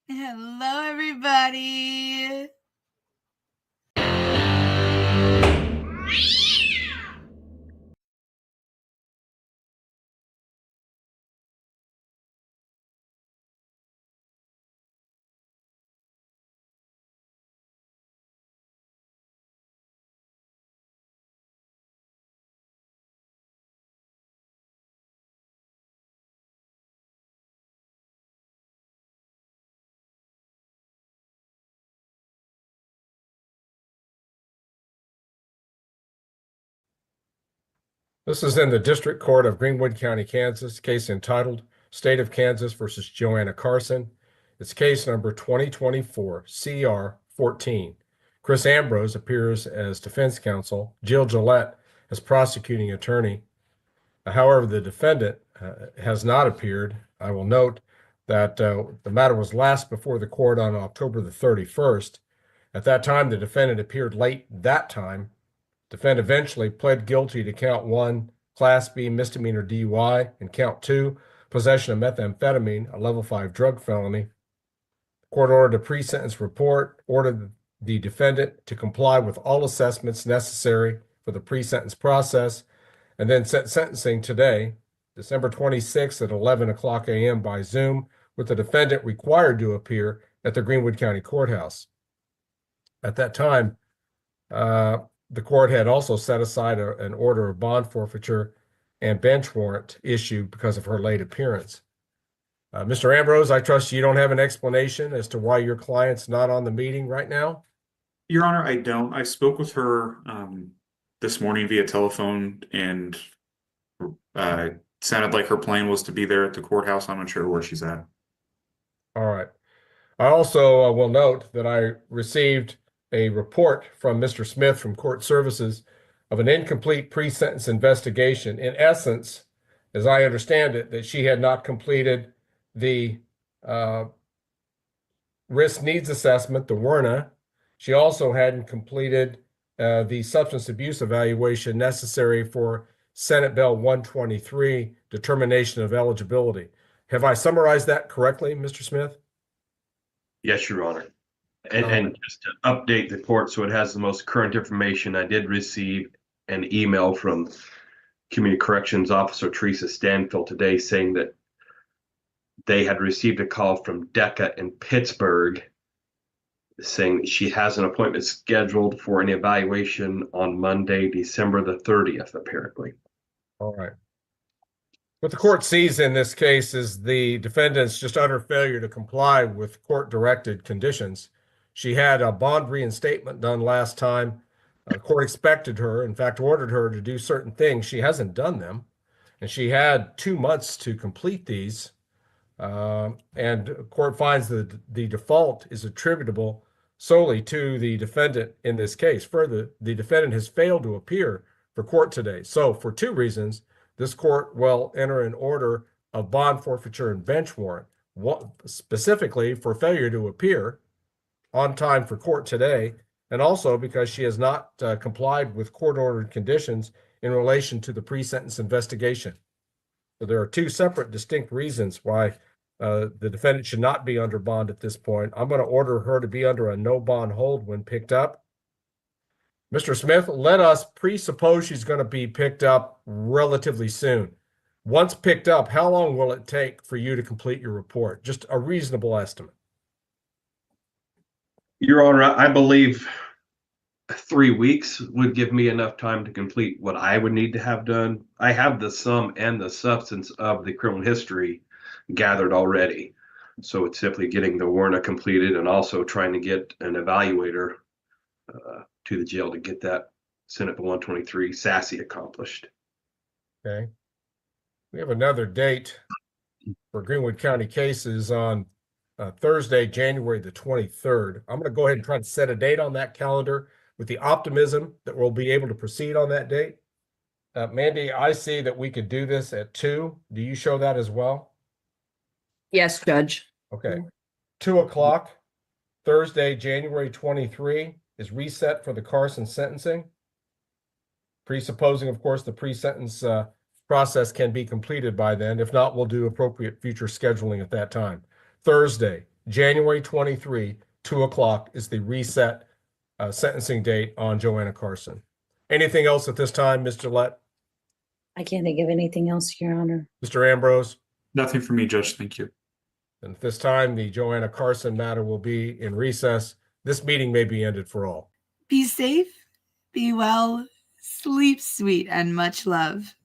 Hello, everybody. This is in the District Court of Greenwood County, Kansas, case entitled State of Kansas versus Joanna Carson. It's case number 2024 CR 14. Chris Ambrose appears as defense counsel, Jill Gillette as prosecuting attorney. However, the defendant has not appeared. I will note that the matter was last before the court on October the 31st. At that time, the defendant appeared late that time. Defendant eventually pled guilty to count 1, Class B misdemeanor DUI, and count 2, possession of methamphetamine, a level 5 drug felony. The court ordered a pre-sentence report, ordered the defendant to comply with all assessments necessary for the pre-sentence process, and then set sentencing today, December 26th at 11 o'clock a.m. by Zoom, with the defendant required to appear at the Greenwood County Courthouse. At that time, the court had also set aside an order of bond forfeiture and bench warrant issued because of her late appearance. Mr. Ambrose, I trust you don't have an explanation as to why your client's not on the meeting right now? Your Honor, I don't. I spoke with her this morning via telephone, and sounded like her plan was to be there at the courthouse. I'm not sure where she's at. All right. I also will note that I received a report from Mr. Smith from Court Services of an incomplete pre-sentence investigation. In essence, as I understand it, that she had not completed the risk needs assessment, the WRNA. She also hadn't completed the substance abuse evaluation necessary for Senate Bill 123, determination of eligibility. Have I summarized that correctly, Mr. Smith? Yes, Your Honor. And just to update the court so it has the most current information, I did receive an email from Community Corrections Officer Teresa Stanfield today saying that they had received a call from DECA in Pittsburgh saying that she has an appointment scheduled for an evaluation on Monday, December the 30th, apparently. All right. What the court sees in this case is the defendant's just utter failure to comply with court-directed conditions. She had a bond reinstatement done last time. The court expected her, in fact, ordered her to do certain things. She hasn't done them, and she had 2 months to complete these. And court finds that the default is attributable solely to the defendant in this case. Further, the defendant has failed to appear for court today. So for 2 reasons, this court will enter an order of bond forfeiture and bench warrant, specifically for failure to appear on time for court today, and also because she has not complied with court-ordered conditions in relation to the pre-sentence investigation. So there are 2 separate distinct reasons why the defendant should not be under bond at this point. I'm going to order her to be under a no bond hold when picked up. Mr. Smith, let us presuppose she's going to be picked up relatively soon. Once picked up, how long will it take for you to complete your report? Just a reasonable estimate. Your Honor, I believe 3 weeks would give me enough time to complete what I would need to have done. I have the sum and the substance of the criminal history gathered already. So it's simply getting the WRNA completed and also trying to get an evaluator to the jail to get that Senate Bill 123 SASE accomplished. Okay. We have another date for Greenwood County cases on Thursday, January the 23rd. I'm going to go ahead and try to set a date on that calendar with the optimism that we'll be able to proceed on that date. Mandy, I see that we could do this at 2. Do you show that as well? Yes, Judge. Okay. 2 o'clock, Thursday, January 23 is reset for the Carson sentencing. Presupposing, of course, the pre-sentence process can be completed by then. If not, we'll do appropriate future scheduling at that time. Thursday, January 23, 2 o'clock is the reset sentencing date on JoAnna Carson. Anything else at this time, Mr. Lett? I can't think of anything else, Your Honor. Mr. Ambrose? Nothing for me, Judge. Thank you. And at this time, the JoAnna Carson matter will be in recess. This meeting may be ended for all. Be safe, be well, sleep sweet, and much love.